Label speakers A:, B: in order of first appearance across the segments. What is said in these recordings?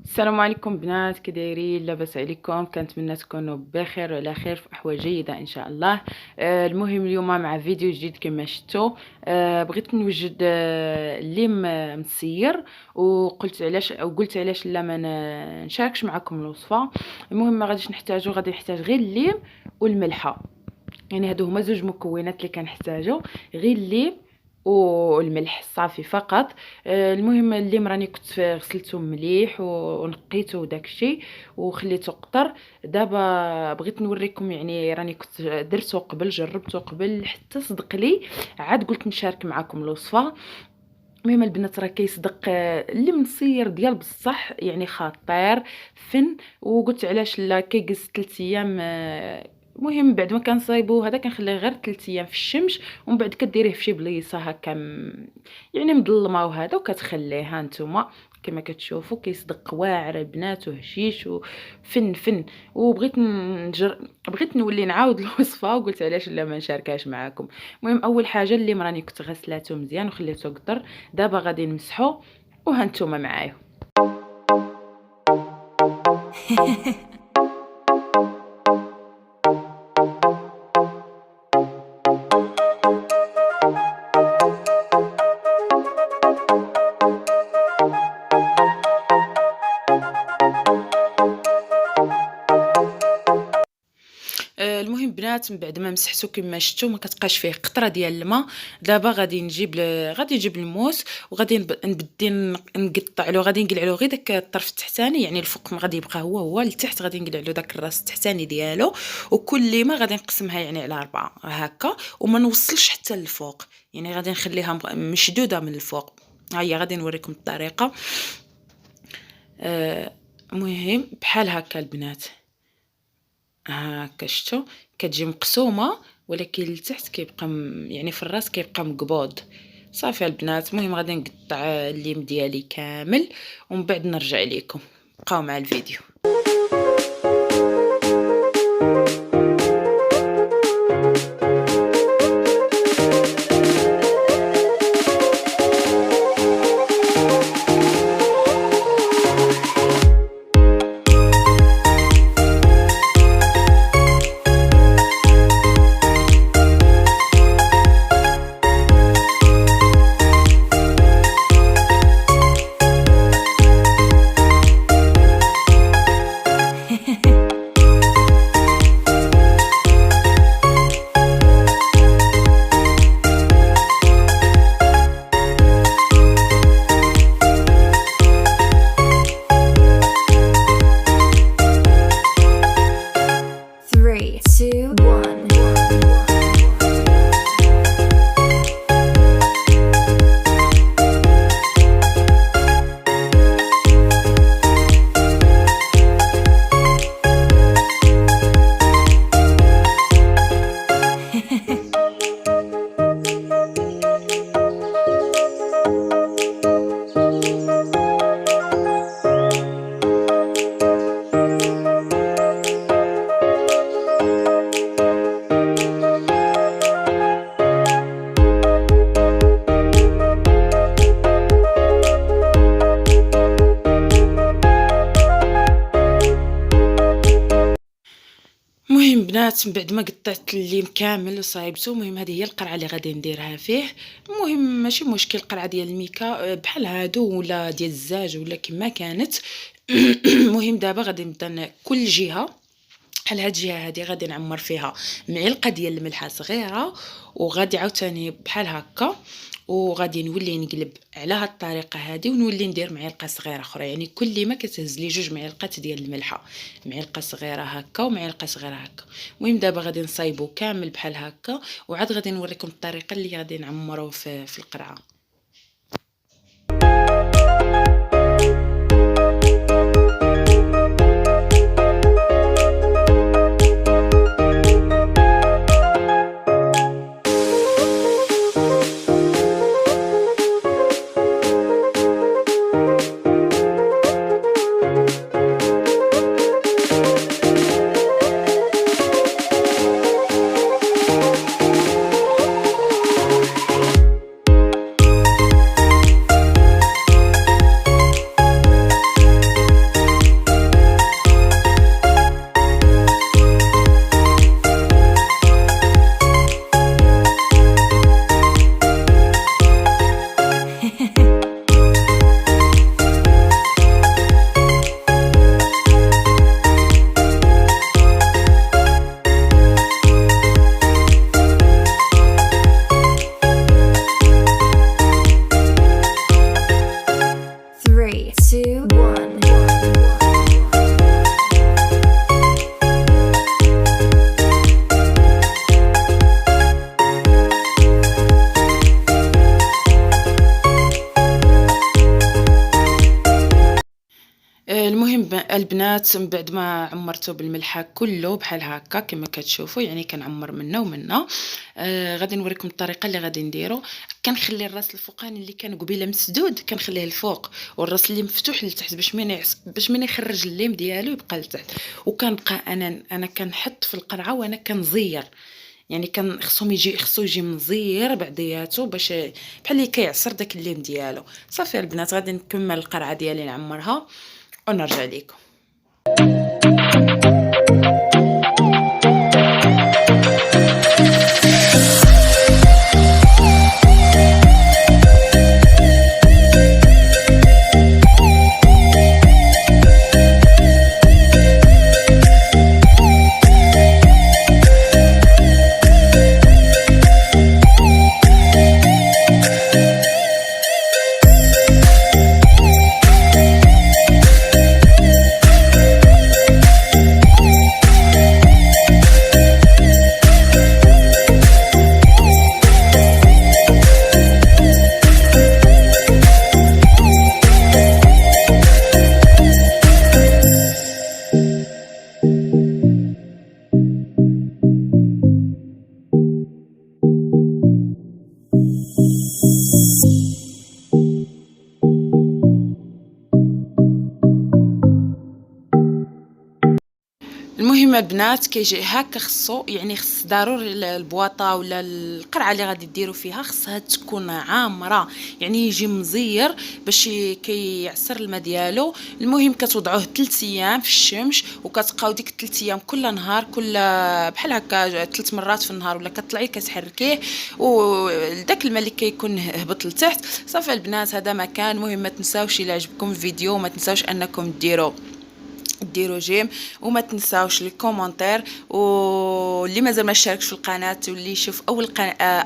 A: السلام عليكم بنات، كي دايرين؟ لاباس عليكم؟ كنتمنى تكونوا بخير وعلى خير في احوال جيده ان شاء الله. المهم اليوم مع فيديو جديد كما شفتوا. بغيت نوجد الليم مسير، وقلت علاش او قلت علاش لا ما نشاركش معكم الوصفه. المهم ما غاديش نحتاجو، غادي نحتاج غير الليم والملحه، يعني هادو هما زوج مكونات اللي كنحتاجو، غير الليم والملح صافي فقط. المهم الليم راني كنت غسلته مليح ونقيته وداكشي وخليته قطر. دابا بغيت نوريكم، يعني راني كنت درته قبل، جربته قبل حتى صدق لي، عاد قلت نشارك معكم الوصفه. المهم البنات راه كيصدق الليم مصير ديال بصح، يعني خطير فن. وقلت علاش لا، كيجلس 3 ايام. المهم بعد ما كنصايبو هذا كنخليه غير 3 ايام في الشمس، ومن بعد كديريه في شي بليصه هكا يعني مظلمه وهذا، وكتخليه ها نتوما كما كتشوفوا كيصدق واعر البنات وهشيش وفن فن. بغيت نولي نعاود الوصفه، وقلت علاش لا ما نشاركهاش معكم. المهم اول حاجه اللي راني كنت غسلاته مزيان وخليته قطر، دابا غادي نمسحو وها نتوما معايا. المهم بنات من بعد ما مسحتو كما شفتوا ما كتبقاش فيه قطره ديال الماء. دابا غادي نجيب الموس، وغادي نبدي نقطع له، غادي نقلع له غير داك الطرف التحتاني، يعني الفوق ما غادي يبقى هو لتحت، غادي نقلع له داك الراس التحتاني ديالو. وكل ما غادي نقسمها يعني على 4 هكا، وما نوصلش حتى للفوق، يعني غادي نخليها مشدوده من الفوق. ها هي غادي نوريكم الطريقه. المهم بحال هكا البنات، هاكا شفتوا كتجي مقسومه، ولكن لتحت كيبقى يعني في الراس كيبقى مقبوض. صافي البنات، المهم غادي نقطع الليم ديالي كامل ومن بعد نرجع لكم، بقاو مع الفيديو.
B: Three, two, one.
A: المهم بنات من بعد ما قطعت الليم كامل وصايبته، المهم هذه هي القرعه اللي غادي نديرها فيه. المهم ماشي مشكل، قرعه ديال الميكا بحال هادو ولا ديال الزاج ولا كما كانت. المهم دابا غادي نبدا كل جهه بحال هاد الجهه هادي غادي نعمر فيها معلقه ديال الملحه صغيره، وغادي عاوتاني بحال هكا، وغادي نولي نقلب على هاد الطريقه هادي، ونولي ندير معلقه صغيره اخرى، يعني كل ما كتهز لي 2 معلقات ديال الملحه، معلقه صغيره هكا ومعلقه صغيره هكا. المهم دابا غادي نصايبو كامل بحال هكا، وعاد غادي نوريكم الطريقه اللي غادي نعمروه في القرعه.
B: 2, 1.
A: المهم البنات من بعد ما عمرته بالملحه كله بحال هكا كما كتشوفوا، يعني كنعمر منا ومنا. غادي نوريكم الطريقه اللي غادي نديرو. كنخلي الراس الفوقاني اللي كان قبيله مسدود كنخليه الفوق، والراس اللي مفتوح لتحت باش من يخرج الليم ديالو يبقى لتحت. وكنبقى انا كنحط في القرعه وانا كنزير، يعني خصو يجي مزير بعضياتو باش بحال اللي كيعصر داك الليم ديالو. صافي البنات غادي نكمل القرعه ديالي نعمرها ونرجع لكم. المهم البنات كيجي هكا، خصو ضروري البواطه ولا القرعه اللي غادي ديروا فيها خصها تكون عامره، يعني يجي مزير باش كيعصر الماء ديالو. المهم كتوضعوه 3 ايام في الشمس، وكتبقاو ديك 3 ايام كل نهار، كل بحال هكا 3 مرات في النهار، ولا كطلعي كتحركيه وداك الماء اللي كيكون هبط لتحت. صافي البنات هذا مكان. المهم ما تنساوش الى عجبكم الفيديو ما تنساوش انكم ديروا جيم، وما تنساوش الكومنتير، واللي مازال ما اشتركش في القناه واللي يشوف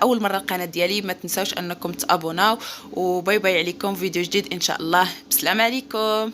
A: اول مره القناه ديالي ما تنساوش انكم تابوناو. وباي باي عليكم، فيديو جديد ان شاء الله. بسلام عليكم.